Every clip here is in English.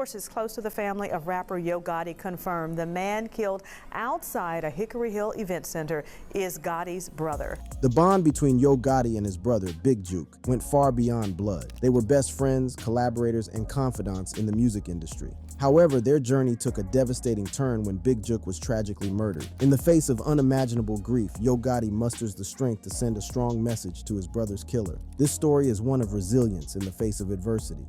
Sources close to the family of rapper Yo Gotti confirmed the man killed outside a Hickory Hill event center is Gotti's brother. The bond between Yo Gotti and his brother, Big Juke, went far beyond blood. They were best friends, collaborators, and confidants in the music industry. However, their journey took a devastating turn when Big Juke was tragically murdered. In the face of unimaginable grief, Yo Gotti musters the strength to send a strong message to his brother's killer. This story is one of resilience in the face of adversity.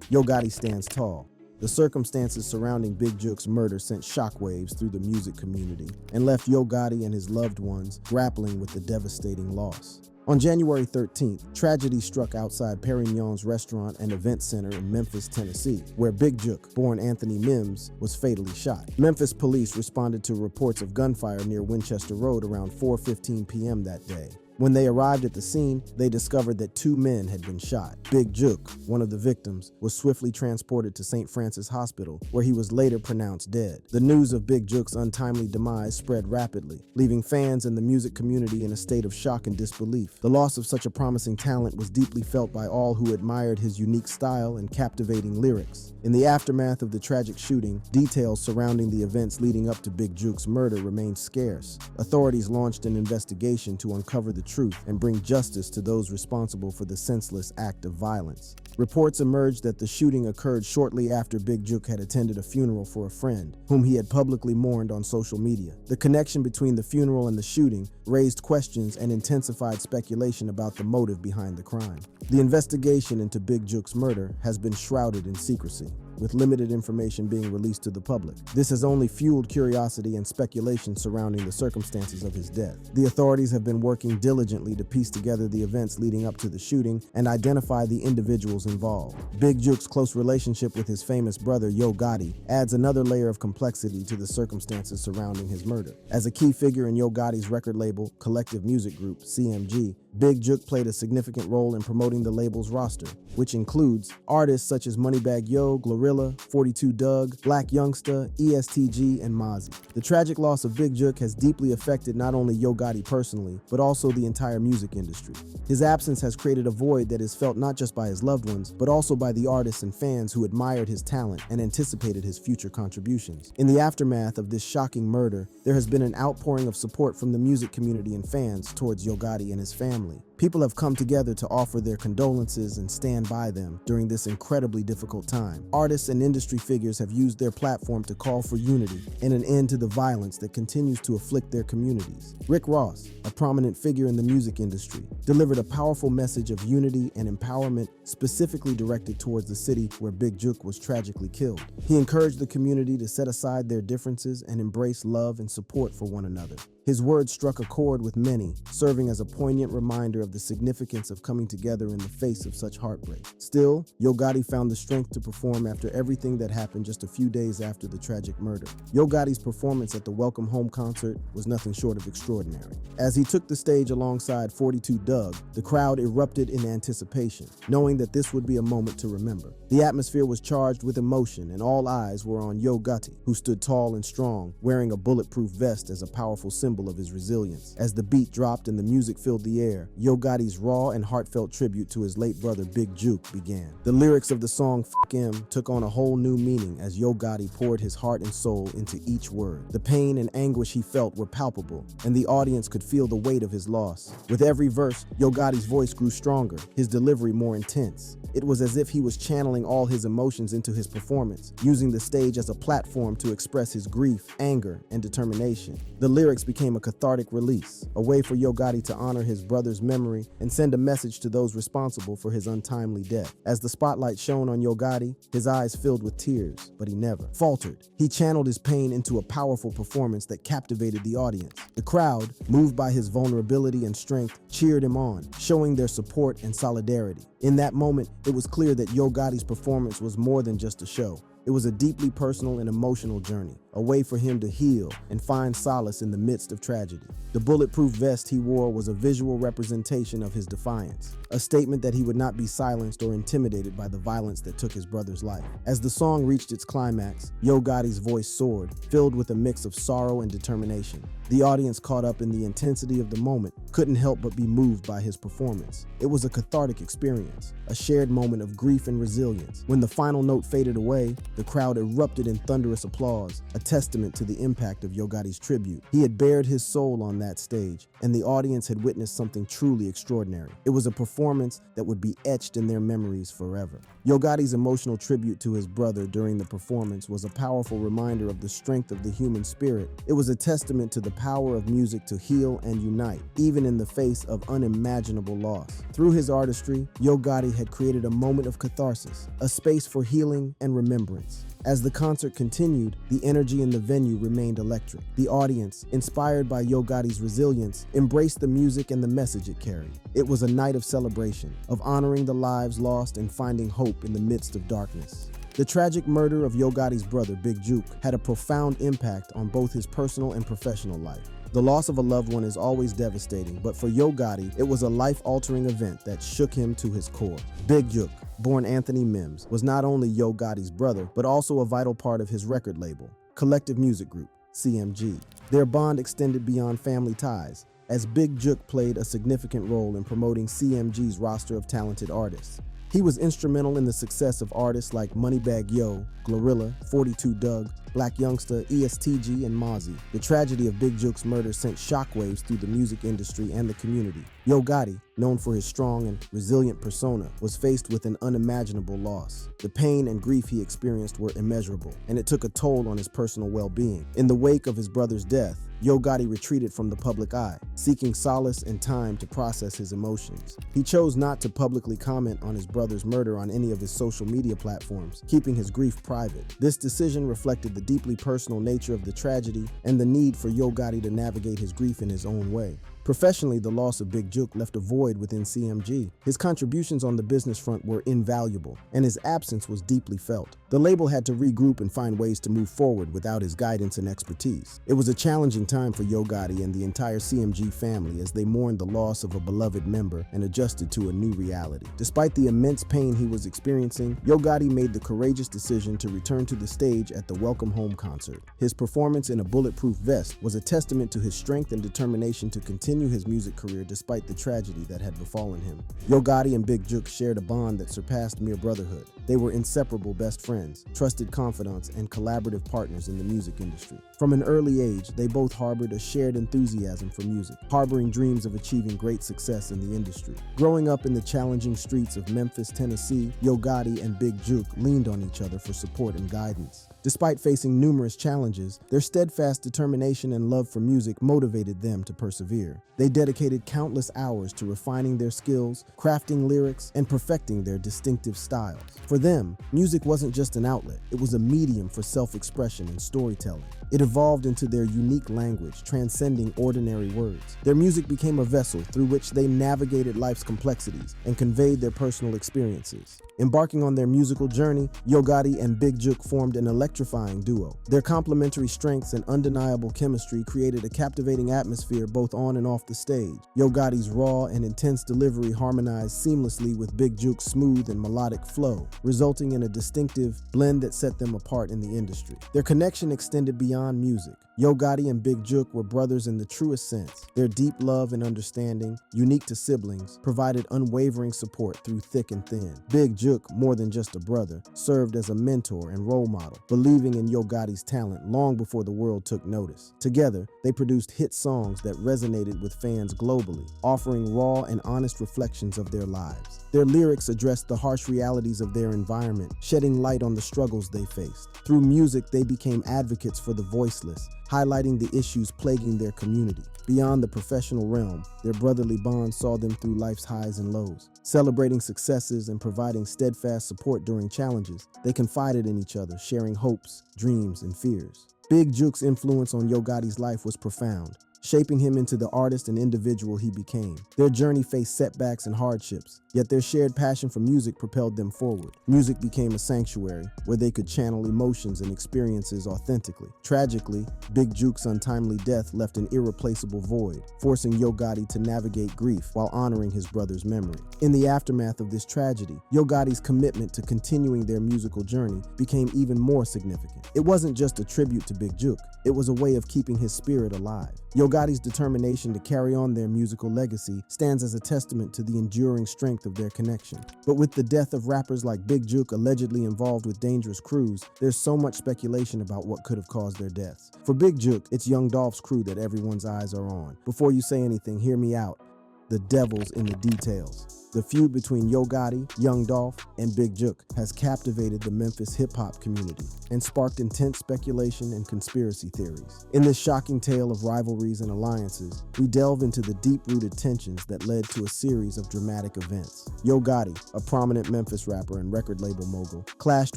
Yo Gotti stands tall. The circumstances surrounding Big Juke's murder sent shockwaves through the music community and left Yo Gotti and his loved ones grappling with the devastating loss. On January 13th, tragedy struck outside Perignon's restaurant and event center in Memphis, Tennessee, where Big Juke, born Anthony Mims, was fatally shot. Memphis police responded to reports of gunfire near Winchester Road around 4:15 p.m. that day. When they arrived at the scene, they discovered that 2 men had been shot. Big Juke, one of the victims, was swiftly transported to St. Francis Hospital, where he was later pronounced dead. The news of Big Juke's untimely demise spread rapidly, leaving fans and the music community in a state of shock and disbelief. The loss of such a promising talent was deeply felt by all who admired his unique style and captivating lyrics. In the aftermath of the tragic shooting, details surrounding the events leading up to Big Juke's murder remained scarce. Authorities launched an investigation to uncover the truth and bring justice to those responsible for the senseless act of violence. Reports emerged that the shooting occurred shortly after Big Juke had attended a funeral for a friend, whom he had publicly mourned on social media. The connection between the funeral and the shooting raised questions and intensified speculation about the motive behind the crime. The investigation into Big Juke's murder has been shrouded in secrecy, with limited information being released to the public. This has only fueled curiosity and speculation surrounding the circumstances of his death. The authorities have been working diligently to piece together the events leading up to the shooting and identify the individuals involved. Big Juke's close relationship with his famous brother Yo Gotti adds another layer of complexity to the circumstances surrounding his murder. As a key figure in Yo Gotti's record label, Collective Music Group, CMG, Big Juke played a significant role in promoting the label's roster, which includes artists such as Moneybagg Yo, Glorilla, 42 Dugg, Black Youngsta, ESTG, and Mozzie. The tragic loss of Big Juke has deeply affected not only Yo Gotti personally, but also the entire music industry. His absence has created a void that is felt not just by his loved ones, but also by the artists and fans who admired his talent and anticipated his future contributions. In the aftermath of this shocking murder, there has been an outpouring of support from the music community and fans towards Yo Gotti and his family. People have come together to offer their condolences and stand by them during this incredibly difficult time. Artists and industry figures have used their platform to call for unity and an end to the violence that continues to afflict their communities. Rick Ross, a prominent figure in the music industry, delivered a powerful message of unity and empowerment specifically directed towards the city where Big Juke was tragically killed. He encouraged the community to set aside their differences and embrace love and support for one another. His words struck a chord with many, serving as a poignant reminder of the significance of coming together in the face of such heartbreak. Still, Yo Gotti found the strength to perform after everything that happened just a few days after the tragic murder. Yo Gotti's performance at the Welcome Home concert was nothing short of extraordinary. As he took the stage alongside 42 Dugg, the crowd erupted in anticipation, knowing that this would be a moment to remember. The atmosphere was charged with emotion, and all eyes were on Yo Gotti, who stood tall and strong, wearing a bulletproof vest as a powerful symbol of his resilience. As the beat dropped and the music filled the air, Yo Gotti's raw and heartfelt tribute to his late brother Big Juke began. The lyrics of the song F*** Him took on a whole new meaning as Yo Gotti poured his heart and soul into each word. The pain and anguish he felt were palpable, and the audience could feel the weight of his loss. With every verse, Yo Gotti's voice grew stronger, his delivery more intense. It was as if he was channeling all his emotions into his performance, using the stage as a platform to express his grief, anger, and determination. The lyrics became a cathartic release, a way for Yo Gotti to honor his brother's memory and send a message to those responsible for his untimely death. As the spotlight shone on Yo Gotti, his eyes filled with tears, but he never faltered. He channeled his pain into a powerful performance that captivated the audience. The crowd, moved by his vulnerability and strength, cheered him on, showing their support and solidarity. In that moment, it was clear that Yo Gotti's performance was more than just a show. It was a deeply personal and emotional journey, a way for him to heal and find solace in the midst of tragedy. The bulletproof vest he wore was a visual representation of his defiance, a statement that he would not be silenced or intimidated by the violence that took his brother's life. As the song reached its climax, Yo Gotti's voice soared, filled with a mix of sorrow and determination. The audience, caught up in the intensity of the moment, couldn't help but be moved by his performance. It was a cathartic experience, a shared moment of grief and resilience. When the final note faded away, The crowd erupted in thunderous applause, a testament to the impact of Yo Gotti's tribute. He had bared his soul on that stage, and the audience had witnessed something truly extraordinary. It was a performance that would be etched in their memories forever. Yo Gotti's emotional tribute to his brother during the performance was a powerful reminder of the strength of the human spirit. It was a testament to the power of music to heal and unite, even in the face of unimaginable loss. Through his artistry, Yo Gotti had created a moment of catharsis, a space for healing and remembrance. As the concert continued, the energy in the venue remained electric. The audience, inspired by Yo Gotti's resilience, embraced the music and the message it carried. It was a night of celebration, of honoring the lives lost and finding hope in the midst of darkness. The tragic murder of Yo Gotti's brother, Big Juke, had a profound impact on both his personal and professional life. The loss of a loved one is always devastating, but for Yo Gotti, it was a life-altering event that shook him to his core. Big Juke, born Anthony Mims, was not only Yo Gotti's brother, but also a vital part of his record label, Collective Music Group, CMG. Their bond extended beyond family ties, as Big Juke played a significant role in promoting CMG's roster of talented artists. He was instrumental in the success of artists like Moneybagg Yo, Glorilla, 42 Dugg, Black Youngsta, ESTG, and Mozzie. The tragedy of Big Juke's murder sent shockwaves through the music industry and the community. Yo Gotti, known for his strong and resilient persona, was faced with an unimaginable loss. The pain and grief he experienced were immeasurable, and it took a toll on his personal well-being. In the wake of his brother's death, Yo Gotti retreated from the public eye, seeking solace and time to process his emotions. He chose not to publicly comment on his brother's murder on any of his social media platforms, keeping his grief private. This decision reflected the deeply personal nature of the tragedy and the need for Yo Gotti to navigate his grief in his own way. Professionally, the loss of Big Juke left a void within CMG. His contributions on the business front were invaluable, and his absence was deeply felt. The label had to regroup and find ways to move forward without his guidance and expertise. It was a challenging time for Yo Gotti and the entire CMG family as they mourned the loss of a beloved member and adjusted to a new reality. Despite the immense pain he was experiencing, Yo Gotti made the courageous decision to return to the stage at the Welcome Home concert. His performance in a bulletproof vest was a testament to his strength and determination to continue his music career despite the tragedy that had befallen him. Yo Gotti and Big Juke shared a bond that surpassed mere brotherhood. They were inseparable best friends, trusted confidants, and collaborative partners in the music industry. From an early age, they both harbored a shared enthusiasm for music, harboring dreams of achieving great success in the industry. Growing up in the challenging streets of Memphis, Tennessee, Yo Gotti and Big Juke leaned on each other for support and guidance. Despite facing numerous challenges, their steadfast determination and love for music motivated them to persevere. They dedicated countless hours to refining their skills, crafting lyrics, and perfecting their distinctive styles. For them, music wasn't just an outlet, it was a medium for self-expression and storytelling. It evolved into their unique language, transcending ordinary words. Their music became a vessel through which they navigated life's complexities and conveyed their personal experiences. Embarking on their musical journey, Yo Gotti and Big Juke formed an electrifying duo. Their complementary strengths and undeniable chemistry created a captivating atmosphere both on and off the stage. Yo Gotti's raw and intense delivery harmonized seamlessly with Big Juke's smooth and melodic flow, resulting in a distinctive blend that set them apart in the industry. Their connection extended beyond music. Yo Gotti and Big Juke were brothers in the truest sense. Their deep love and understanding, unique to siblings, provided unwavering support through thick and thin. Big Juke, more than just a brother, served as a mentor and role model, believing in Yo Gotti's talent long before the world took notice. Together, they produced hit songs that resonated with fans globally, offering raw and honest reflections of their lives. Their lyrics addressed the harsh realities of their environment, shedding light on the struggles they faced. Through music, they became advocates for the voiceless, highlighting the issues plaguing their community. Beyond the professional realm, their brotherly bond saw them through life's highs and lows. Celebrating successes and providing steadfast support during challenges, they confided in each other, sharing hopes, dreams, and fears. Big Juke's influence on Yo Gotti's life was profound, shaping him into the artist and individual he became. Their journey faced setbacks and hardships, yet their shared passion for music propelled them forward. Music became a sanctuary where they could channel emotions and experiences authentically. Tragically, Big Juke's untimely death left an irreplaceable void, forcing Yo Gotti to navigate grief while honoring his brother's memory. In the aftermath of this tragedy, Yo Gotti's commitment to continuing their musical journey became even more significant. It wasn't just a tribute to Big Juke, it was a way of keeping his spirit alive. Yo Gotti's determination to carry on their musical legacy stands as a testament to the enduring strength of their connection. But with the death of rappers like Big Juke allegedly involved with dangerous crews, there's so much speculation about what could have caused their deaths. For Big Juke, it's Young Dolph's crew that everyone's eyes are on. Before you say anything, hear me out. The devil's in the details. The feud between Yo Gotti, Young Dolph, and Big Juke has captivated the Memphis hip-hop community and sparked intense speculation and conspiracy theories. In this shocking tale of rivalries and alliances, we delve into the deep-rooted tensions that led to a series of dramatic events. Yo Gotti, a prominent Memphis rapper and record label mogul, clashed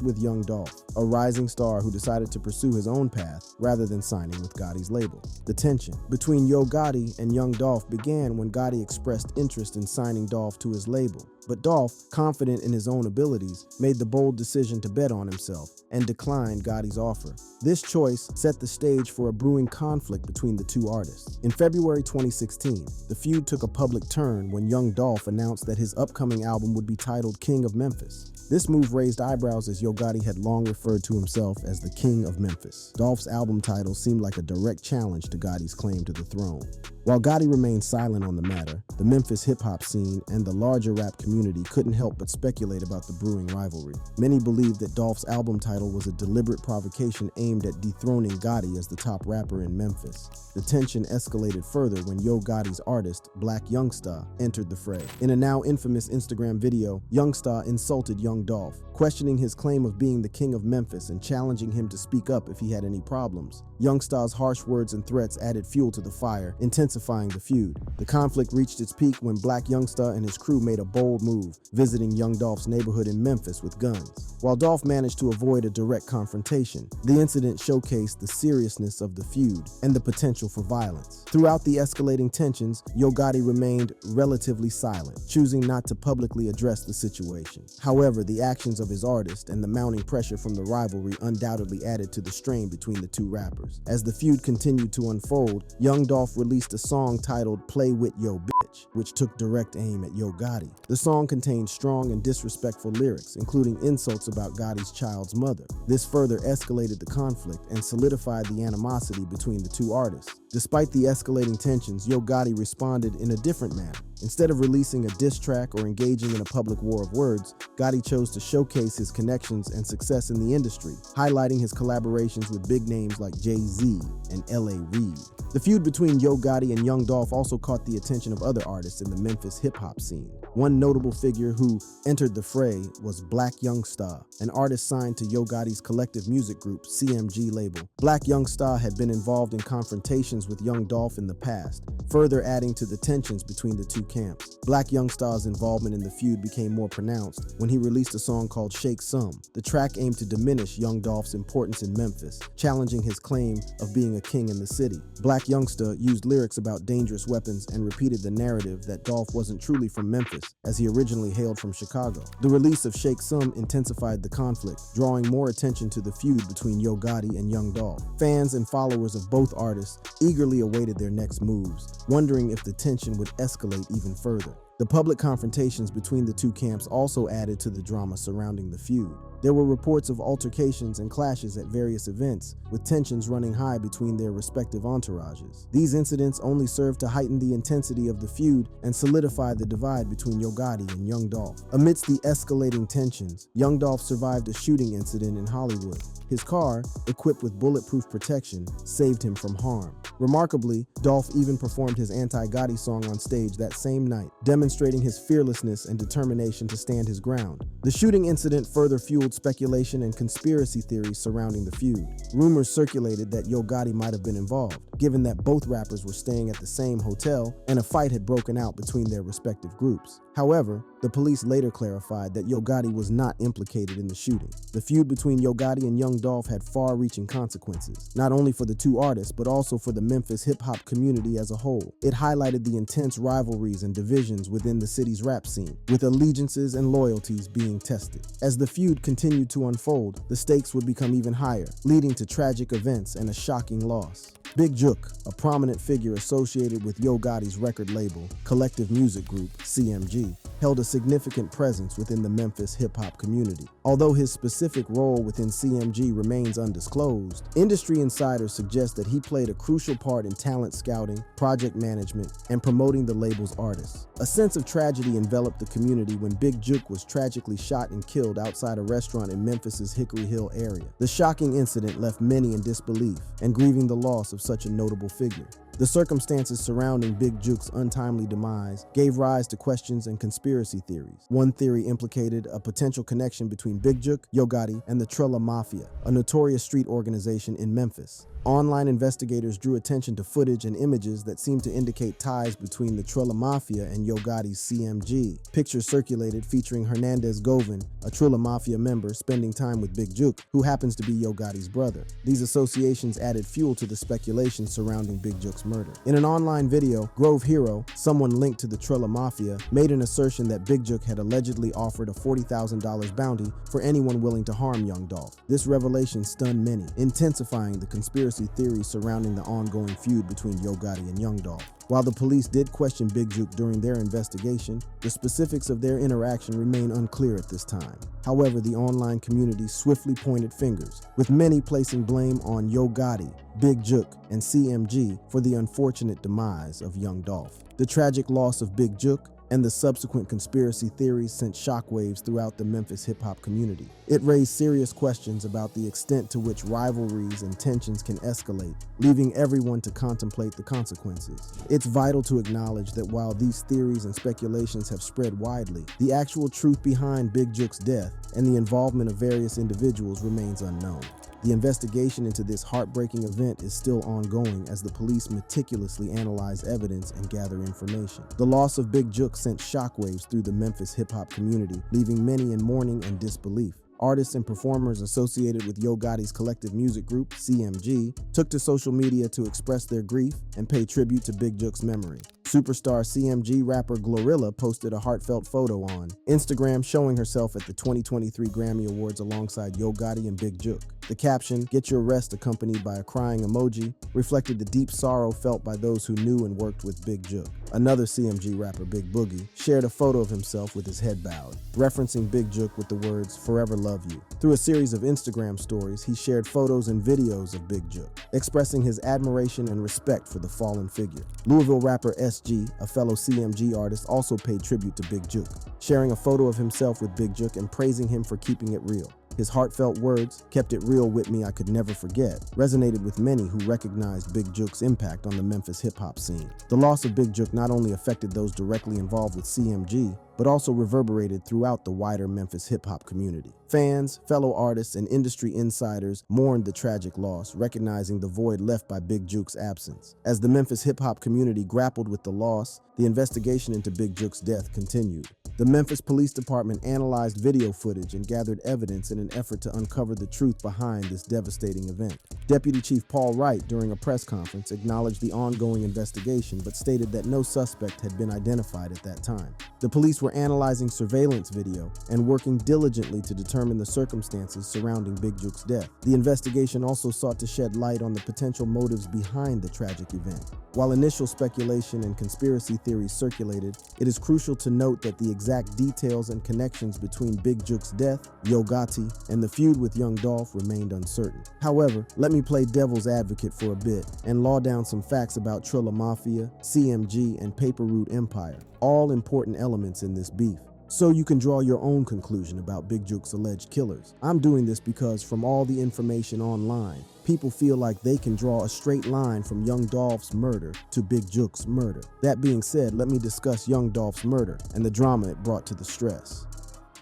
with Young Dolph, a rising star who decided to pursue his own path rather than signing with Gotti's label. The tension between Yo Gotti and Young Dolph began when Gotti expressed interest in signing Dolph to his label. But Dolph, confident in his own abilities, made the bold decision to bet on himself and declined Gotti's offer. This choice set the stage for a brewing conflict between the two artists. In February 2016, the feud took a public turn when Young Dolph announced that his upcoming album would be titled King of Memphis. This move raised eyebrows as Yo Gotti had long referred to himself as the King of Memphis. Dolph's album title seemed like a direct challenge to Gotti's claim to the throne. While Gotti remained silent on the matter, the Memphis hip-hop scene and the larger rap community couldn't help but speculate about the brewing rivalry. Many believed that Dolph's album title was a deliberate provocation aimed at dethroning Gotti as the top rapper in Memphis. The tension escalated further when Yo Gotti's artist, Black Youngsta, entered the fray. In a now infamous Instagram video, Youngsta insulted Young Dolph, questioning his claim of being the king of Memphis and challenging him to speak up if he had any problems. Youngsta's harsh words and threats added fuel to the fire, intensifying the feud. The conflict reached its peak when Black Youngsta and his crew made a bold move, visiting Young Dolph's neighborhood in Memphis with guns. While Dolph managed to avoid a direct confrontation, the incident showcased the seriousness of the feud and the potential for violence. Throughout the escalating tensions, Yo Gotti remained relatively silent, choosing not to publicly address the situation. However, the actions of his artist and the mounting pressure from the rivalry undoubtedly added to the strain between the two rappers. As the feud continued to unfold, Young Dolph released a song titled Play With Yo Bitch, which took direct aim at Yo Gotti. The song contained strong and disrespectful lyrics, including insults about Gotti's child's mother. This further escalated the conflict and solidified the animosity between the two artists. Despite the escalating tensions, Yo Gotti responded in a different manner. Instead of releasing a diss track or engaging in a public war of words, Gotti chose to showcase his connections and success in the industry, highlighting his collaborations with big names like Jay-Z and L.A. Reid. The feud between Yo Gotti and Young Dolph also caught the attention of other artists in the Memphis hip-hop scene. One notable figure who entered the fray was Black Youngsta, an artist signed to Yo Gotti's collective music group CMG label. Black Youngsta had been involved in confrontations with Young Dolph in the past, further adding to the tensions between the two camps. Black Youngsta's involvement in the feud became more pronounced when he released a song called Shake Some. The track aimed to diminish Young Dolph's importance in Memphis, challenging his claim of being a king in the city. Black Youngsta used lyrics about dangerous weapons and repeated the narrative that Dolph wasn't truly from Memphis, as he originally hailed from Chicago. The release of Shake Some intensified the conflict, drawing more attention to the feud between Yo Gotti and Young Dolph. Fans and followers of both artists eagerly awaited their next moves, wondering if the tension would escalate even further. The public confrontations between the two camps also added to the drama surrounding the feud. There were reports of altercations and clashes at various events, with tensions running high between their respective entourages. These incidents only served to heighten the intensity of the feud and solidify the divide between Yo Gotti and Young Dolph. Amidst the escalating tensions, Young Dolph survived a shooting incident in Hollywood. His car, equipped with bulletproof protection, saved him from harm. Remarkably, Dolph even performed his anti-Gotti song on stage that same night, demonstrating his fearlessness and determination to stand his ground. The shooting incident further fueled speculation and conspiracy theories surrounding the feud. Rumors circulated that Yo Gotti might have been involved, given that both rappers were staying at the same hotel and a fight had broken out between their respective groups. However, the police later clarified that Yo Gotti was not implicated in the shooting. The feud between Yo Gotti and Young Dolph had far-reaching consequences, not only for the two artists, but also for the Memphis hip-hop community as a whole. It highlighted the intense rivalries and divisions within the city's rap scene, with allegiances and loyalties being tested. As the feud continued to unfold, the stakes would become even higher, leading to tragic events and a shocking loss. Big Jook, a prominent figure associated with Yo Gotti's record label, Collective Music Group, CMG, held a significant presence within the Memphis hip-hop community. Although his specific role within CMG remains undisclosed, industry insiders suggest that he played a crucial part in talent scouting, project management, and promoting the label's artists. A sense of tragedy enveloped the community when Big Jook was tragically shot and killed outside a restaurant in Memphis's Hickory Hill area. The shocking incident left many in disbelief and grieving the loss of such a notable figure. The circumstances surrounding Big Jook's untimely demise gave rise to questions and conspiracy theories. One theory implicated a potential connection between Big Jook, Yo Gotti, and the Trilla Mafia, a notorious street organization in Memphis. Online investigators drew attention to footage and images that seemed to indicate ties between the Trilla Mafia and Yo Gotti's CMG. Pictures circulated featuring Hernandez Govan, a Trilla Mafia member, spending time with Big Jook, who happens to be Yo Gotti's brother. These associations added fuel to the speculation surrounding Big Jook's murder. In an online video, Grove Hero, someone linked to the Trilla Mafia, made an assertion that Big Jook had allegedly offered a $40,000 bounty for anyone willing to harm Young Dolph. This revelation stunned many, intensifying the conspiracy theories surrounding the ongoing feud between Yo Gotti and Young Dolph. While the police did question Big Jook during their investigation, the specifics of their interaction remain unclear at this time. However, the online community swiftly pointed fingers, with many placing blame on Yo Gotti, Big Jook, and CMG for the unfortunate demise of Young Dolph. The tragic loss of Big Jook and the subsequent conspiracy theories sent shockwaves throughout the Memphis hip-hop community. It raised serious questions about the extent to which rivalries and tensions can escalate, leaving everyone to contemplate the consequences. It's vital to acknowledge that while these theories and speculations have spread widely, the actual truth behind Big Jook's death and the involvement of various individuals remains unknown. The investigation into this heartbreaking event is still ongoing as the police meticulously analyze evidence and gather information. The loss of Big Jook sent shockwaves through the Memphis hip-hop community, leaving many in mourning and disbelief. Artists and performers associated with Yo Gotti's Collective Music Group, CMG, took to social media to express their grief and pay tribute to Big Jook's memory. Superstar CMG rapper Glorilla posted a heartfelt photo on Instagram showing herself at the 2023 Grammy Awards alongside Yo Gotti and Big Jook. The caption, "Get your rest," accompanied by a crying emoji, reflected the deep sorrow felt by those who knew and worked with Big Jook. Another CMG rapper, Big Boogie, shared a photo of himself with his head bowed, referencing Big Jook with the words, "Forever love you." Through a series of Instagram stories, he shared photos and videos of Big Jook, expressing his admiration and respect for the fallen figure. Louisville rapper SG, a fellow CMG artist, also paid tribute to Big Jook, sharing a photo of himself with Big Jook and praising him for keeping it real. His heartfelt words, "Kept it real with me, I could never forget," resonated with many who recognized Big Jook's impact on the Memphis hip-hop scene. The loss of Big Jook not only affected those directly involved with CMG, but also reverberated throughout the wider Memphis hip-hop community. Fans, fellow artists, and industry insiders mourned the tragic loss, recognizing the void left by Big Jook's absence. As the Memphis hip-hop community grappled with the loss, the investigation into Big Jook's death continued. The Memphis Police Department analyzed video footage and gathered evidence in an effort to uncover the truth behind this devastating event. Deputy Chief Paul Wright, during a press conference, acknowledged the ongoing investigation but stated that no suspect had been identified at that time. The police were analyzing surveillance video and working diligently to determine the circumstances surrounding Big Jook's death. The investigation also sought to shed light on the potential motives behind the tragic event. While initial speculation and conspiracy theories circulated, it is crucial to note that the exact details and connections between Big Jook's death, Yo Gotti, and the feud with Young Dolph remained uncertain. However, let me play devil's advocate for a bit and law down some facts about Trilla Mafia, CMG, and Paper Route Empire, all important elements in this beef, so you can draw your own conclusion about Big Jook's alleged killers. I'm doing this because from all the information online, people feel like they can draw a straight line from Young Dolph's murder to Big Jook's murder. That being said, let me discuss Young Dolph's murder and the drama it brought to the stress.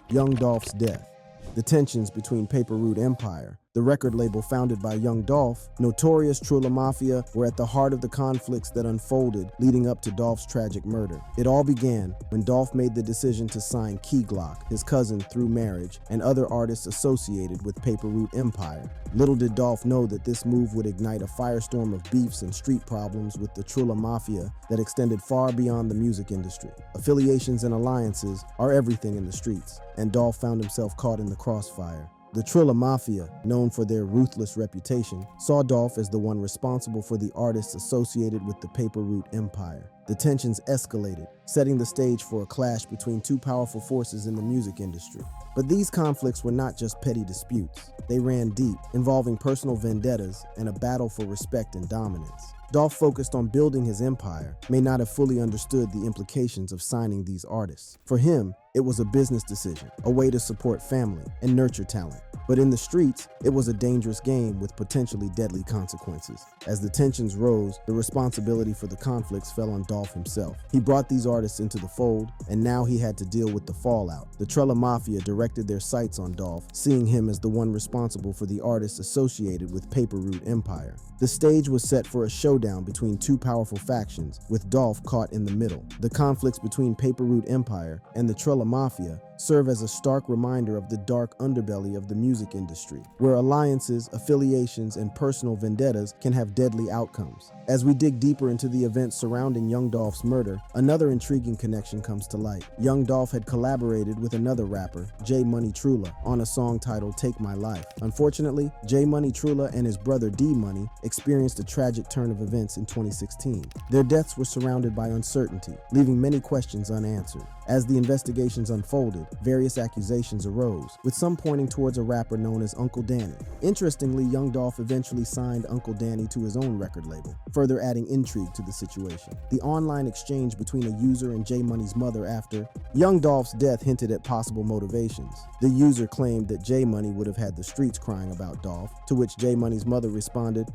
Young Dolph's death. The tensions between Paper Route Empire, the record label founded by Young Dolph, notorious Trilla Mafia, were at the heart of the conflicts that unfolded leading up to Dolph's tragic murder. It all began when Dolph made the decision to sign Key Glock, his cousin through marriage, and other artists associated with Paper Route Empire. Little did Dolph know that this move would ignite a firestorm of beefs and street problems with the Trilla Mafia that extended far beyond the music industry. Affiliations and alliances are everything in the streets, and Dolph found himself caught in the crossfire. The Trilla Mafia, known for their ruthless reputation, saw Dolph as the one responsible for the artists associated with the Paper Route Empire. The tensions escalated, setting the stage for a clash between two powerful forces in the music industry. But these conflicts were not just petty disputes. They ran deep, involving personal vendettas and a battle for respect and dominance. Dolph focused on building his empire, may not have fully understood the implications of signing these artists. For him, it was a business decision, a way to support family and nurture talent. But in the streets, it was a dangerous game with potentially deadly consequences. As the tensions rose, the responsibility for the conflicts fell on Dolph himself. He brought these artists into the fold, and now he had to deal with the fallout. The Trilla Mafia directed their sights on Dolph, seeing him as the one responsible for the artists associated with Paper Route Empire. The stage was set for a showdown between two powerful factions, with Dolph caught in the middle. The conflicts between Paper Route Empire and the Trilla Mafia serve as a stark reminder of the dark underbelly of the music industry, where alliances, affiliations, and personal vendettas can have deadly outcomes. As we dig deeper into the events surrounding Young Dolph's murder, another intriguing connection comes to light. Young Dolph had collaborated with another rapper, J Money Trulla, on a song titled Take My Life. Unfortunately, J Money Trulla and his brother D Money experienced a tragic turn of events in 2016. Their deaths were surrounded by uncertainty, leaving many questions unanswered. As the investigations unfolded, various accusations arose, with some pointing towards a rapper known as Uncle Danny. Interestingly, Young Dolph eventually signed Uncle Danny to his own record label, further adding intrigue to the situation. The online exchange between a user and J Money's mother after Young Dolph's death hinted at possible motivations. The user claimed that J Money would have had the streets crying about Dolph, to which J Money's mother responded,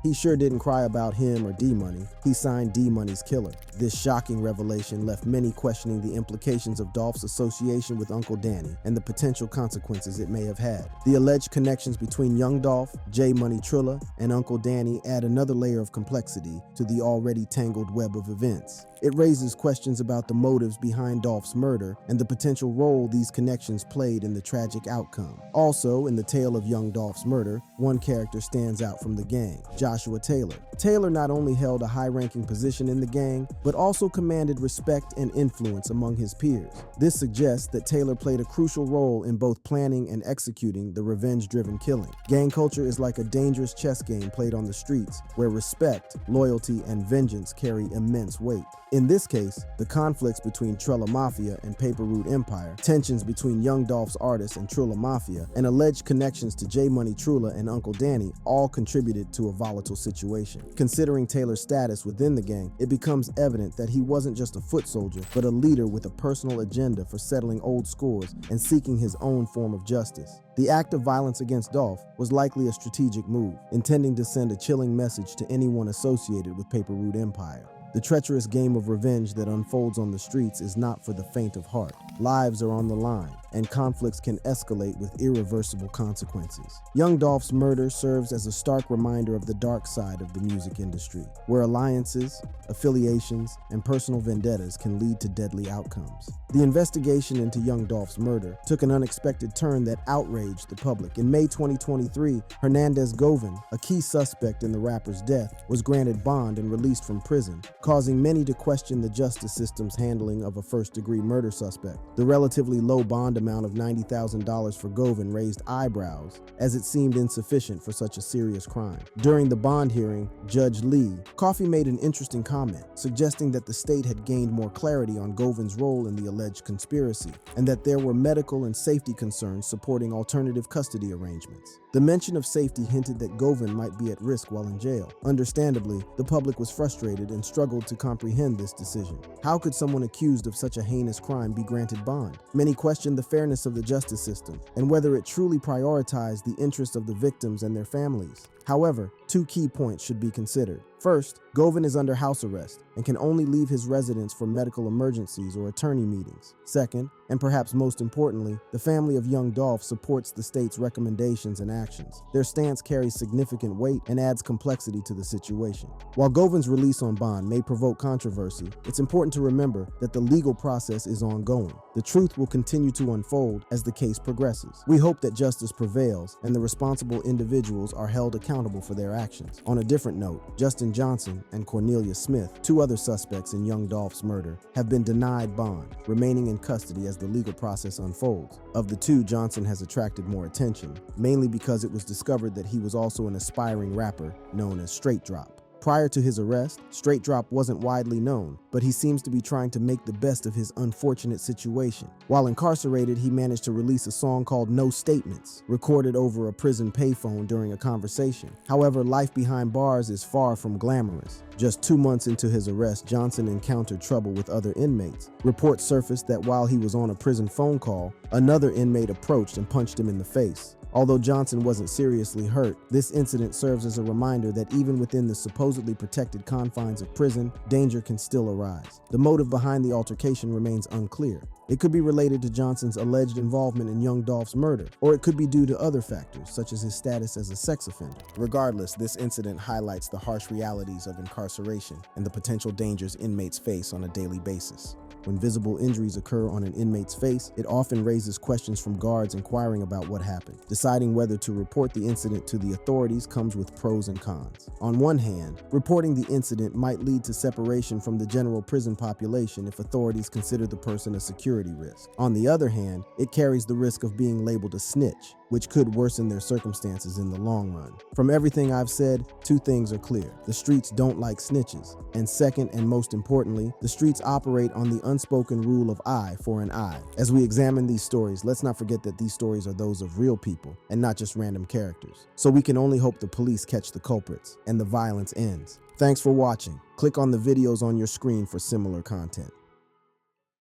he sure didn't cry about him or D Money. He signed D Money's killer. This shocking revelation left many questioning the implications of Dolph's association with Uncle Danny and the potential consequences it may have had. The alleged connections between Young Dolph, J Money Trulla, and Uncle Danny add another layer of complexity to the already tangled web of events. It raises questions about the motives behind Dolph's murder and the potential role these connections played in the tragic outcome. Also, in the tale of Young Dolph's murder, one character stands out from the gang, Joshua Taylor. Taylor not only held a high-ranking position in the gang, but also commanded respect and influence among his peers. This suggests that Taylor played a crucial role in both planning and executing the revenge-driven killing. Gang culture is like a dangerous chess game played on the streets, where respect, loyalty, and vengeance carry immense weight. In this case, the conflicts between Trilla Mafia and Paper Route Empire, tensions between Young Dolph's artists and Trilla Mafia, and alleged connections to J Money Trulla and Uncle Danny all contributed to a volatile situation. Considering Taylor's status within the gang, it becomes evident that he wasn't just a foot soldier, but a leader with a personal agenda for settling old scores and seeking his own form of justice. The act of violence against Dolph was likely a strategic move, intending to send a chilling message to anyone associated with Paper Route Empire. The treacherous game of revenge that unfolds on the streets is not for the faint of heart. Lives are on the line, and conflicts can escalate with irreversible consequences. Young Dolph's murder serves as a stark reminder of the dark side of the music industry, where alliances, affiliations, and personal vendettas can lead to deadly outcomes. The investigation into Young Dolph's murder took an unexpected turn that outraged the public. In May 2023, Hernandez Govan, a key suspect in the rapper's death, was granted bond and released from prison, causing many to question the justice system's handling of a first-degree murder suspect. The relatively low bond amount of $90,000 for Govan raised eyebrows, as it seemed insufficient for such a serious crime. During the bond hearing, Judge Lee Coffey made an interesting comment, suggesting that the state had gained more clarity on Govan's role in the alleged conspiracy, and that there were medical and safety concerns supporting alternative custody arrangements. The mention of safety hinted that Govan might be at risk while in jail. Understandably, the public was frustrated and struggled to comprehend this decision. How could someone accused of such a heinous crime be granted bond? Many questioned the fairness of the justice system and whether it truly prioritized the interests of the victims and their families. However, two key points should be considered. First, Govan is under house arrest and can only leave his residence for medical emergencies or attorney meetings. Second, and perhaps most importantly, the family of Young Dolph supports the state's recommendations and actions. Their stance carries significant weight and adds complexity to the situation. While Govan's release on bond may provoke controversy, it's important to remember that the legal process is ongoing. The The truth will continue to unfold as the case progresses. We hope that justice prevails and the responsible individuals are held accountable for their actions. On a different note, Justin Johnson and Cornelia Smith, two other suspects in young Dolph's murder, have been denied bond, remaining in custody as the legal process unfolds. Of the two, Johnson has attracted more attention, mainly because it was discovered that he was also an aspiring rapper known as Straight Drop. Prior to his arrest, Straight Drop wasn't widely known, but he seems to be trying to make the best of his unfortunate situation. While incarcerated, he managed to release a song called No Statements, recorded over a prison payphone during a conversation. However, life behind bars is far from glamorous. Just 2 months into his arrest, Johnson encountered trouble with other inmates. Reports surfaced that while he was on a prison phone call, another inmate approached and punched him in the face. Although Johnson wasn't seriously hurt, this incident serves as a reminder that even within the supposedly protected confines of prison, danger can still arise. The motive behind the altercation remains unclear. It could be related to Johnson's alleged involvement in young Dolph's murder, or it could be due to other factors, such as his status as a sex offender. Regardless, this incident highlights the harsh realities of incarceration and the potential dangers inmates face on a daily basis. When visible injuries occur on an inmate's face, it often raises questions from guards inquiring about what happened. Deciding whether to report the incident to the authorities comes with pros and cons. On one hand, reporting the incident might lead to separation from the general prison population if authorities consider the person a security risk. On the other hand, it carries the risk of being labeled a snitch, which could worsen their circumstances in the long run. From everything I've said, two things are clear. The streets don't like snitches. And second, and most importantly, the streets operate on the unspoken rule of eye for an eye. As we examine these stories, let's not forget that these stories are those of real people and not just random characters. So we can only hope the police catch the culprits and the violence ends. Thanks for watching. Click on the videos on your screen for similar content.